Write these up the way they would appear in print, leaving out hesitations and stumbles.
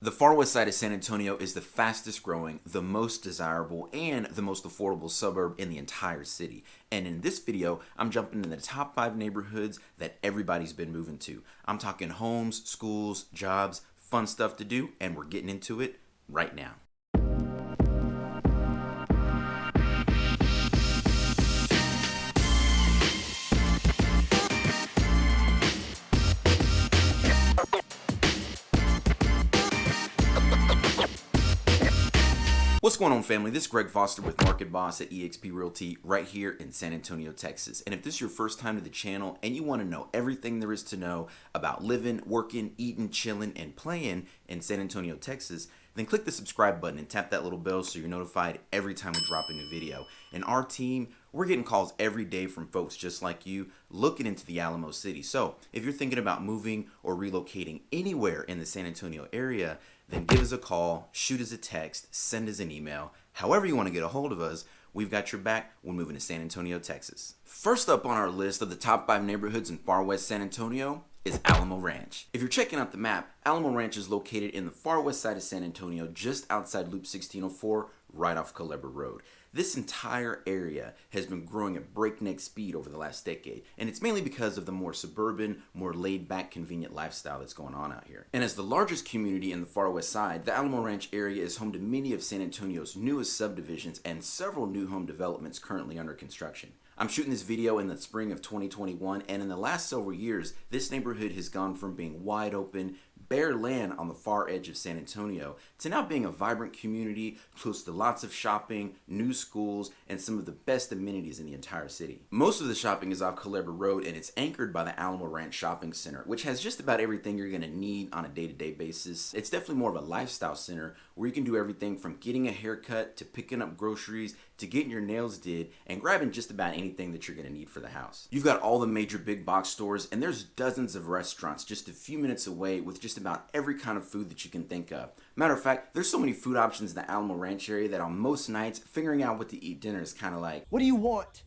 The far west side of San Antonio is the fastest growing, the most desirable, and the most affordable suburb in the entire city. And in this video, I'm jumping into the top 5 neighborhoods that everybody's been moving to. I'm talking homes, schools, jobs, fun stuff to do, and we're getting into it right now. What's going on, family? This is Greg Foster with Market Boss at eXp Realty right here in San Antonio, Texas. And if this is your first time to the channel and you want to know everything there is to know about living, working, eating, chilling, and playing in San Antonio, Texas, then click the subscribe button and tap that little bell so you're notified every time we drop a new video. And our team, we're getting calls every day from folks just like you looking into the Alamo City. So if you're thinking about moving or relocating anywhere in the San Antonio area, then give us a call, shoot us a text, send us an email. However you want to get a hold of us, we've got your back when moving to San Antonio, Texas. First up on our list of the top 5 neighborhoods in far west San Antonio is Alamo Ranch. If you're checking out the map, Alamo Ranch is located in the far west side of San Antonio, just outside Loop 1604, right off Culebra Road. This entire area has been growing at breakneck speed over the last decade, and it's mainly because of the more suburban, more laid-back, convenient lifestyle that's going on out here. And as the largest community in the far west side, the Alamo Ranch area is home to many of San Antonio's newest subdivisions and several new home developments currently under construction. I'm shooting this video in the spring of 2021, and in the last several years, this neighborhood has gone from being wide open, bare land on the far edge of San Antonio to now being a vibrant community close to lots of shopping, new schools, and some of the best amenities in the entire city. Most of the shopping is off Culebra Road, and it's anchored by the Alamo Ranch Shopping Center, which has just about everything you're going to need on a day-to-day basis. It's definitely more of a lifestyle center where you can do everything from getting a haircut to picking up groceries to getting your nails did and grabbing just about anything that you're going to need for the house. You've got all the major big box stores, and there's dozens of restaurants just a few minutes away with just about every kind of food that you can think of. Matter of fact, there's so many food options in the Alamo Ranch area that on most nights, figuring out what to eat dinner is kind of like, what do you want?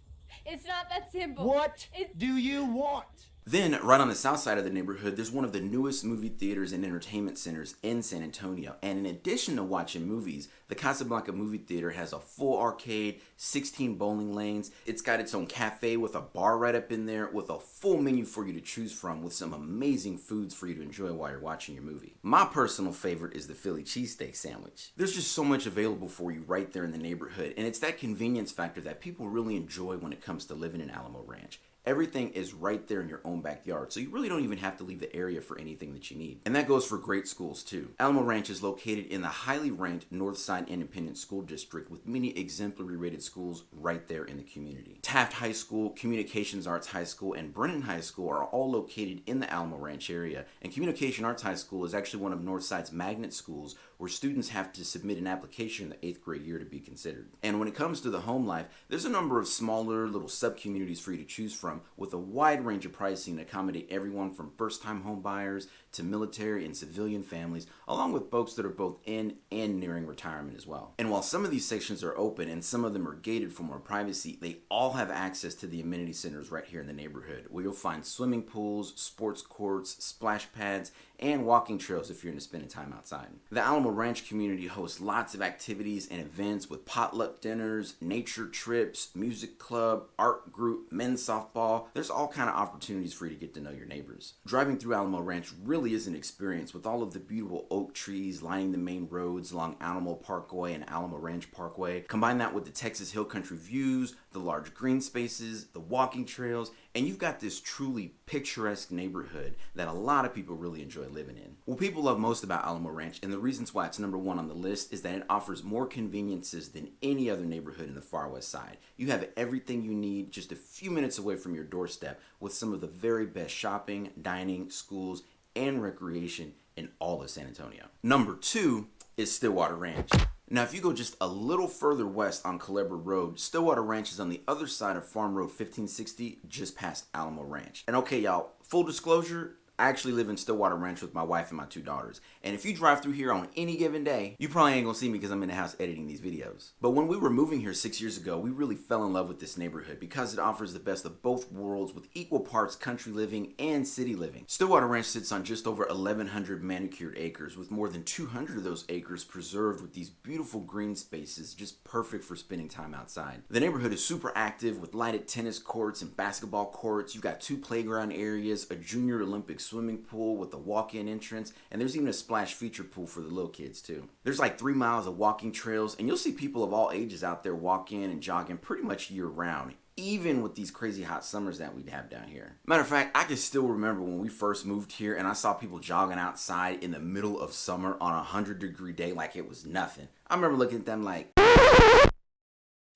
It's not that simple. What do you want? Then, right on the south side of the neighborhood, there's one of the newest movie theaters and entertainment centers in San Antonio. And in addition to watching movies, the Casablanca Movie Theater has a full arcade, 16 bowling lanes. It's got its own cafe with a bar right up in there with a full menu for you to choose from with some amazing foods for you to enjoy while you're watching your movie. My personal favorite is the Philly cheesesteak sandwich. There's just so much available for you right there in the neighborhood, and it's that convenience factor that people really enjoy when it comes to living in Alamo Ranch. Everything is right there in your own backyard, so you really don't even have to leave the area for anything that you need. And that goes for great schools too. Alamo Ranch is located in the highly ranked Northside Independent School District with many exemplary rated schools right there in the community. Taft High School, Communications Arts High School, and Brennan High School are all located in the Alamo Ranch area, and Communication Arts High School is actually one of Northside's magnet schools where students have to submit an application in the 8th grade year to be considered. And when it comes to the home life, there's a number of smaller little sub-communities for you to choose from with a wide range of pricing to accommodate everyone from first-time home buyers to military and civilian families, along with folks that are both in and nearing retirement as well. And while some of these sections are open and some of them are gated for more privacy, they all have access to the amenity centers right here in the neighborhood, where you'll find swimming pools, sports courts, splash pads, and walking trails if you're into spending time outside. The Alamo Ranch community hosts lots of activities and events with potluck dinners, nature trips, music club, art group, men's softball. There's all kind of opportunities for you to get to know your neighbors. Driving through Alamo Ranch really is an experience with all of the beautiful oak trees lining the main roads along Alamo Parkway and Alamo Ranch Parkway. Combine that with the Texas Hill Country views, the large green spaces, the walking trails, and you've got this truly picturesque neighborhood that a lot of people really enjoy living in. What people love most about Alamo Ranch, and the reasons why it's number 1 on the list, is that it offers more conveniences than any other neighborhood in the far west side. You have everything you need just a few minutes away from your doorstep with some of the very best shopping, dining, schools, and recreation in all of San Antonio. Number 2 is Stillwater Ranch. Now, if you go just a little further west on Culebra Road, Stillwater Ranch is on the other side of Farm Road 1560, just past Alamo Ranch. And okay, y'all, full disclosure, I actually live in Stillwater Ranch with my wife and my 2 daughters. And if you drive through here on any given day, you probably ain't gonna see me because I'm in the house editing these videos. But when we were moving here 6 years ago, we really fell in love with this neighborhood because it offers the best of both worlds with equal parts country living and city living. Stillwater Ranch sits on just over 1,100 manicured acres, with more than 200 of those acres preserved with these beautiful green spaces just perfect for spending time outside. The neighborhood is super active with lighted tennis courts and basketball courts. You've got 2 playground areas, a junior Olympic swimming pool with a walk-in entrance, and there's even a splash feature pool for the little kids too. There's like 3 miles of walking trails, and you'll see people of all ages out there walking and jogging pretty much year round, even with these crazy hot summers that we'd have down here. Matter of fact, I can still remember when we first moved here and I saw people jogging outside in the middle of summer on a 100-degree day like it was nothing. I remember looking at them like...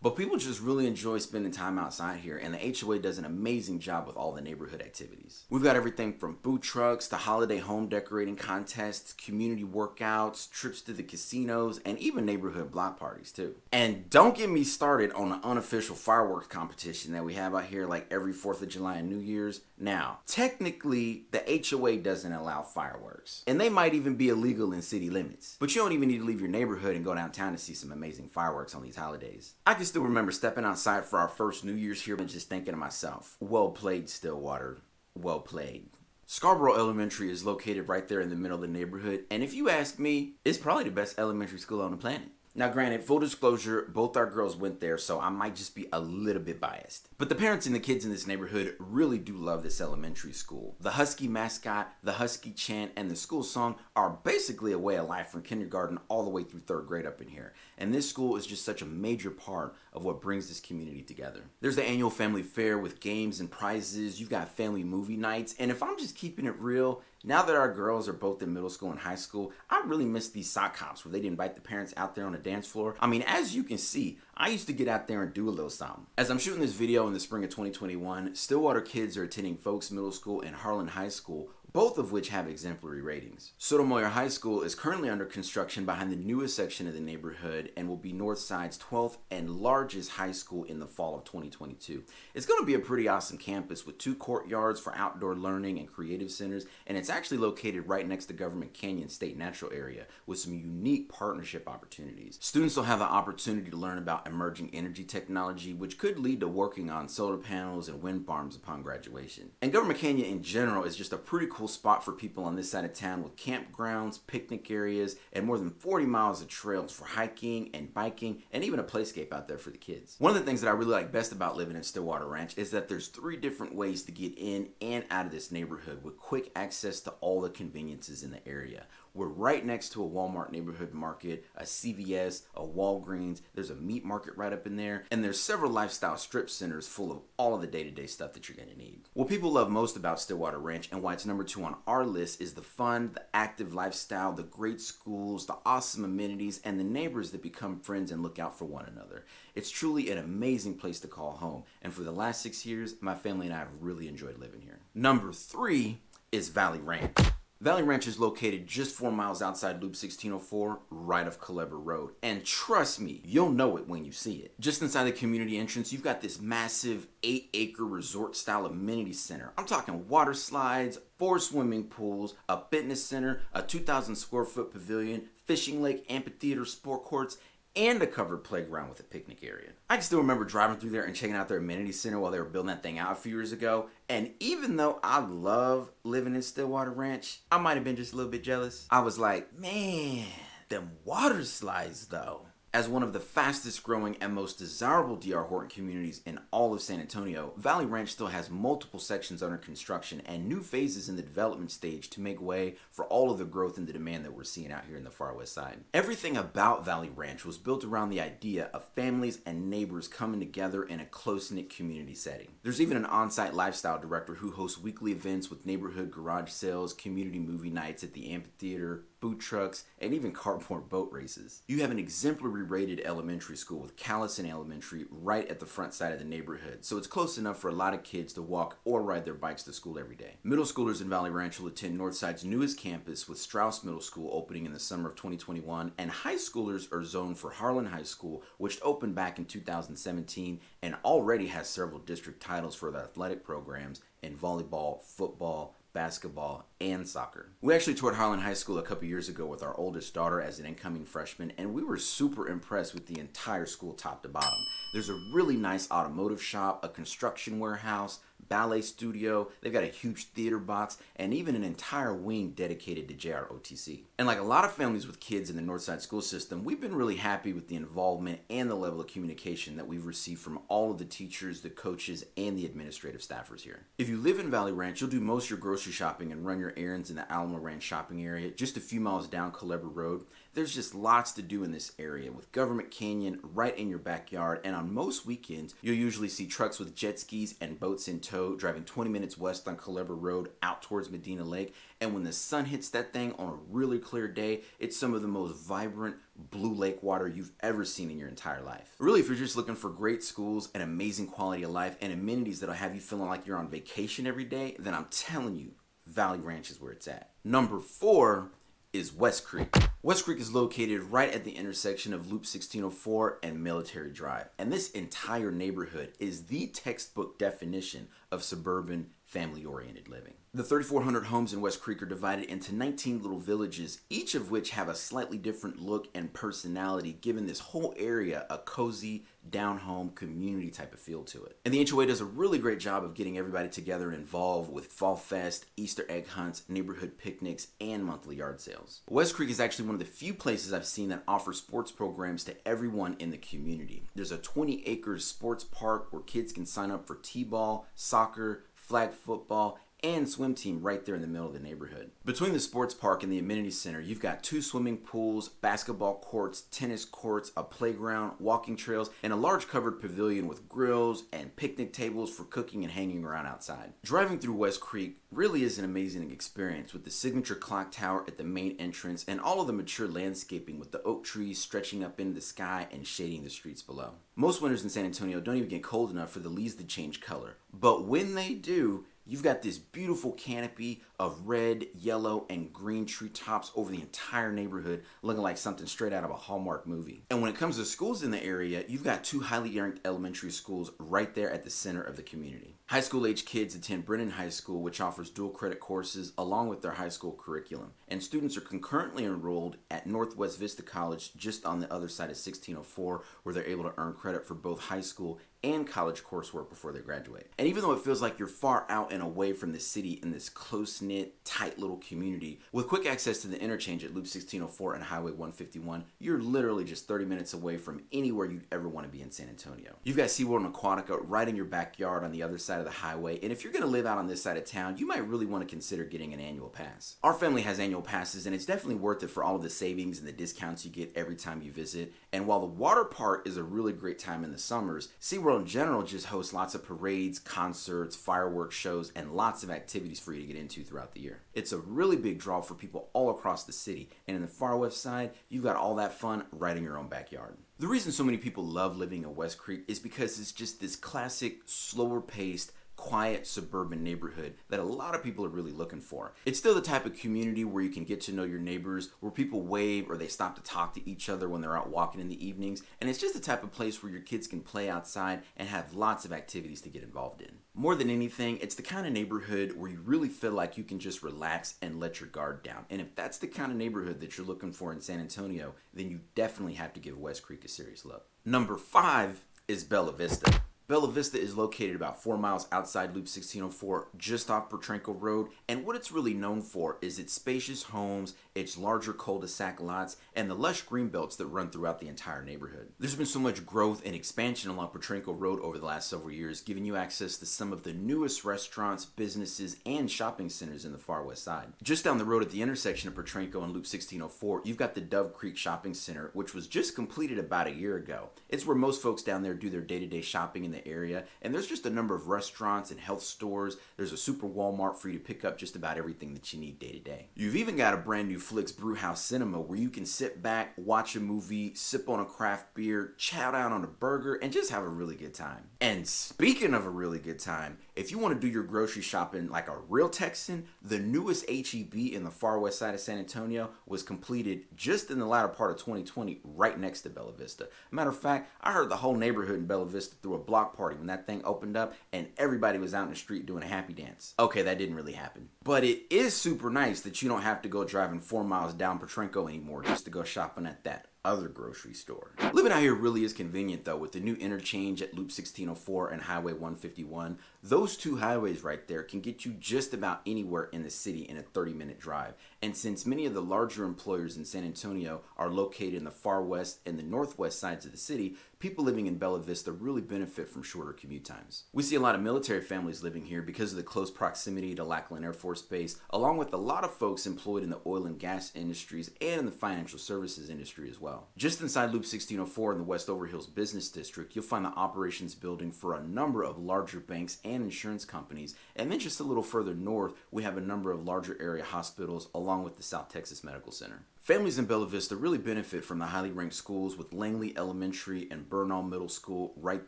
But people just really enjoy spending time outside here, and the HOA does an amazing job with all the neighborhood activities. We've got everything from food trucks to holiday home decorating contests, community workouts, trips to the casinos, and even neighborhood block parties too. And don't get me started on the unofficial fireworks competition that we have out here like every 4th of July and New Year's. Now, technically, the HOA doesn't allow fireworks, and they might even be illegal in city limits. But you don't even need to leave your neighborhood and go downtown to see some amazing fireworks on these holidays. I can still remember stepping outside for our first New Year's here and just thinking to myself, well played, Stillwater, well played. Scarborough Elementary is located right there in the middle of the neighborhood, and if you ask me, it's probably the best elementary school on the planet. Now granted, full disclosure, both our girls went there, so I might just be a little bit biased. But the parents and the kids in this neighborhood really do love this elementary school. The Husky mascot, the Husky chant, and the school song are basically a way of life from kindergarten all the way through 3rd grade up in here. And this school is just such a major part of what brings this community together. There's the annual family fair with games and prizes. You've got family movie nights. And if I'm just keeping it real, now that our girls are both in middle school and high school, I really miss these sock hops where they'd invite the parents out there on the dance floor. I mean, as you can see, I used to get out there and do a little something. As I'm shooting this video in the spring of 2021, Stillwater kids are attending Folks Middle School and Harlan High School, both of which have exemplary ratings. Sotomayor High School is currently under construction behind the newest section of the neighborhood and will be Northside's 12th and largest high school in the fall of 2022. It's going to be a pretty awesome campus with 2 courtyards for outdoor learning and creative centers, and it's actually located right next to Government Canyon State Natural Area with some unique partnership opportunities. Students will have the opportunity to learn about emerging energy technology, which could lead to working on solar panels and wind farms upon graduation. And Government Canyon in general is just a pretty cool spot for people on this side of town with campgrounds, picnic areas, and more than 40 miles of trails for hiking and biking, and even a playscape out there for the kids. One of the things that I really like best about living in Stillwater Ranch is that there's 3 different ways to get in and out of this neighborhood with quick access to all the conveniences in the area. We're right next to a Walmart neighborhood market, a CVS, a Walgreens, there's a meat market right up in there, and there's several lifestyle strip centers full of all of the day-to-day stuff that you're gonna need. What people love most about Stillwater Ranch and why it's number 2 on our list is the fun, the active lifestyle, the great schools, the awesome amenities, and the neighbors that become friends and look out for one another. It's truly an amazing place to call home, and for the last 6 years, my family and I have really enjoyed living here. Number 3 is Valley Ranch. Valley Ranch is located just 4 miles outside Loop 1604, right off Culebra Road. And trust me, you'll know it when you see it. Just inside the community entrance, you've got this massive 8-acre resort-style amenity center. I'm talking water slides, 4 swimming pools, a fitness center, a 2,000 square foot pavilion, fishing lake, amphitheater, sport courts, and a covered playground with a picnic area. I can still remember driving through there and checking out their amenity center while they were building that thing out a few years ago. And even though I love living in Stillwater Ranch, I might have been just a little bit jealous. I was like, man, them water slides though. As one of the fastest growing and most desirable D.R. Horton communities in all of San Antonio, Valley Ranch still has multiple sections under construction and new phases in the development stage to make way for all of the growth and the demand that we're seeing out here in the far west side. Everything about Valley Ranch was built around the idea of families and neighbors coming together in a close-knit community setting. There's even an on-site lifestyle director who hosts weekly events with neighborhood garage sales, community movie nights at the amphitheater, food trucks, and even cardboard boat races. You have an exemplary rated elementary school with Callison Elementary right at the front side of the neighborhood, so it's close enough for a lot of kids to walk or ride their bikes to school every day. Middle schoolers in Valley Ranch will attend Northside's newest campus with Strauss Middle School opening in the summer of 2021, and high schoolers are zoned for Harlan High School, which opened back in 2017 and already has several district titles for the athletic programs in volleyball, football, basketball, and soccer. We actually toured Harlan High School a couple years ago with our oldest daughter as an incoming freshman, and we were super impressed with the entire school top to bottom. There's a really nice automotive shop, a construction warehouse, ballet studio, they've got a huge theater box, and even an entire wing dedicated to JROTC. And like a lot of families with kids in the Northside school system, we've been really happy with the involvement and the level of communication that we've received from all of the teachers, the coaches, and the administrative staffers here. If you live in Valley Ranch, you'll do most of your grocery shopping and run your errands in the Alamo Ranch shopping area, just a few miles down Culebra Road. There's just lots to do in this area with Government Canyon right in your backyard, and on most weekends, you'll usually see trucks with jet skis and boats in tow driving 20 minutes west on Culebra Road out towards Medina Lake, and when the sun hits that thing on a really clear day, it's some of the most vibrant blue lake water you've ever seen in your entire life. Really, if you're just looking for great schools and amazing quality of life and amenities that'll have you feeling like you're on vacation every day, then I'm telling you, Valley Ranch is where it's at. Number 4 is West Creek. West Creek is located right at the intersection of Loop 1604 and Military Drive. And this entire neighborhood is the textbook definition of suburban family-oriented living. The 3,400 homes in West Creek are divided into 19 little villages, each of which have a slightly different look and personality, giving this whole area a cozy, down-home community type of feel to it. And the HOA does a really great job of getting everybody together and involved with Fall Fest, Easter egg hunts, neighborhood picnics, and monthly yard sales. West Creek is actually one of the few places I've seen that offer sports programs to everyone in the community. There's a 20-acre sports park where kids can sign up for t-ball, soccer, flag football, and swim team right there in the middle of the neighborhood. Between the sports park and the amenity center, you've got 2 swimming pools, basketball courts, tennis courts, a playground, walking trails, and a large covered pavilion with grills and picnic tables for cooking and hanging around outside. Driving through West Creek really is an amazing experience with the signature clock tower at the main entrance and all of the mature landscaping with the oak trees stretching up into the sky and shading the streets below. Most winters in San Antonio don't even get cold enough for the leaves to change color, but when they do, you've got this beautiful canopy of red, yellow, and green treetops over the entire neighborhood, looking like something straight out of a Hallmark movie. And when it comes to schools in the area, you've got 2 highly ranked elementary schools right there at the center of the community. High school age kids attend Brennan High School, which offers dual credit courses along with their high school curriculum. And students are concurrently enrolled at Northwest Vista College just on the other side of 1604, where they're able to earn credit for both high school and college coursework before they graduate. And even though it feels like you're far out and away from the city in this close-knit, tight little community, with quick access to the interchange at Loop 1604 and Highway 151, you're literally just 30 minutes away from anywhere you'd ever want to be in San Antonio. You've got SeaWorld and Aquatica right in your backyard on the other side of the highway, and if you're going to live out on this side of town, you might really want to consider getting an annual pass. Our family has annual passes, and it's definitely worth it for all of the savings and the discounts you get every time you visit. And while the water park is a really great time in the summers, SeaWorld in general just hosts lots of parades, concerts, fireworks shows, and lots of activities for you to get into throughout the year. It's a really big draw for people all across the city, and in the far west side, you've got all that fun right in your own backyard. The reason so many people love living in West Creek is because it's just this classic, slower paced, quiet suburban neighborhood that a lot of people are really looking for. It's still the type of community where you can get to know your neighbors, where people wave or they stop to talk to each other when they're out walking in the evenings, and it's just the type of place where your kids can play outside and have lots of activities to get involved in. More than anything, it's the kind of neighborhood where you really feel like you can just relax and let your guard down. And if that's the kind of neighborhood that you're looking for in San Antonio, then you definitely have to give West Creek a serious look. Number 5 is Bella Vista. Bella Vista is located about 4 miles outside Loop 1604, just off Petranco Road, and what it's really known for is its spacious homes, its larger cul-de-sac lots, and the lush green belts that run throughout the entire neighborhood. There's been so much growth and expansion along Petranco Road over the last several years, giving you access to some of the newest restaurants, businesses, and shopping centers in the far west side. Just down the road at the intersection of Petranco and Loop 1604, you've got the Dove Creek Shopping Center, which was just completed about a year ago. It's where most folks down there do their day-to-day shopping in the area, and there's just a number of restaurants and health stores. There's a super Walmart for you to pick up just about everything that you need day to day. You've even got a brand new Flicks Brewhouse Cinema where you can sit back, watch a movie, sip on a craft beer, chow down on a burger, and just have a really good time. And speaking of a really good time, if you want to do your grocery shopping like a real Texan, the newest H-E-B in the far west side of San Antonio was completed just in the latter part of 2020 right next to Bella Vista. Matter of fact, I heard the whole neighborhood in Bella Vista threw a block block party when that thing opened up and everybody was out in the street doing a happy dance. Okay, that didn't really happen. But it is super nice that you don't have to go driving 4 miles down Petrenko anymore just to go shopping at that other grocery store. Living out here really is convenient though, with the new interchange at Loop 1604 and Highway 151. Those two highways right there can get you just about anywhere in the city in a 30-minute drive. And since many of the larger employers in San Antonio are located in the far west and the northwest sides of the city, people living in Bella Vista really benefit from shorter commute times. We see a lot of military families living here because of the close proximity to Lackland Air Force Base, along with a lot of folks employed in the oil and gas industries and in the financial services industry as well. Just inside Loop 1604 in the West Overhills Business District, you'll find the operations building for a number of larger banks and insurance companies, and then just a little further north, we have a number of larger area hospitals along with the South Texas Medical Center. Families in Bella Vista really benefit from the highly ranked schools with Langley Elementary and Bernal Middle School right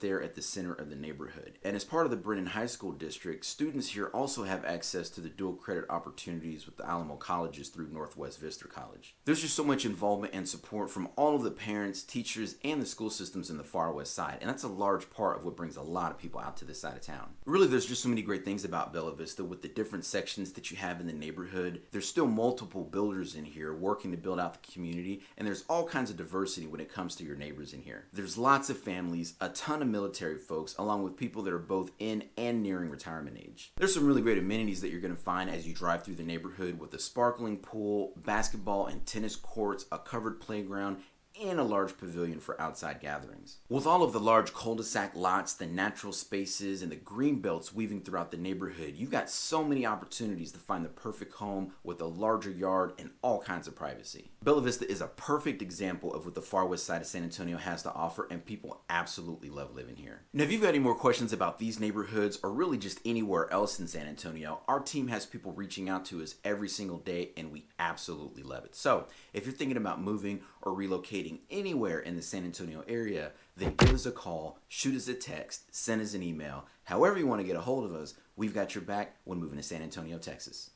there at the center of the neighborhood. And as part of the Brennan High School district, students here also have access to the dual credit opportunities with the Alamo colleges through Northwest Vista College. There's just so much involvement and support from all of the parents, teachers, and the school systems in the far west side, and that's a large part of what brings a lot of people out to this side of town. Really, there's just so many great things about Bella Vista with the different sections that you have in the neighborhood. There's still multiple builders in here working to build out the community, and there's all kinds of diversity when it comes to your neighbors in here. There's lots of families, a ton of military folks, along with people that are both in and nearing retirement age. There's some really great amenities that you're going to find as you drive through the neighborhood with a sparkling pool, basketball and tennis courts, a covered playground, and a large pavilion for outside gatherings. With all of the large cul-de-sac lots, the natural spaces, and the green belts weaving throughout the neighborhood, you've got so many opportunities to find the perfect home with a larger yard and all kinds of privacy. Bella Vista is a perfect example of what the far west side of San Antonio has to offer, and people absolutely love living here. Now, if you've got any more questions about these neighborhoods or really just anywhere else in San Antonio, our team has people reaching out to us every single day, and we absolutely love it. So, if you're thinking about moving or relocating anywhere in the San Antonio area, then give us a call, shoot us a text, send us an email. However you want to get a hold of us, we've got your back when moving to San Antonio, Texas.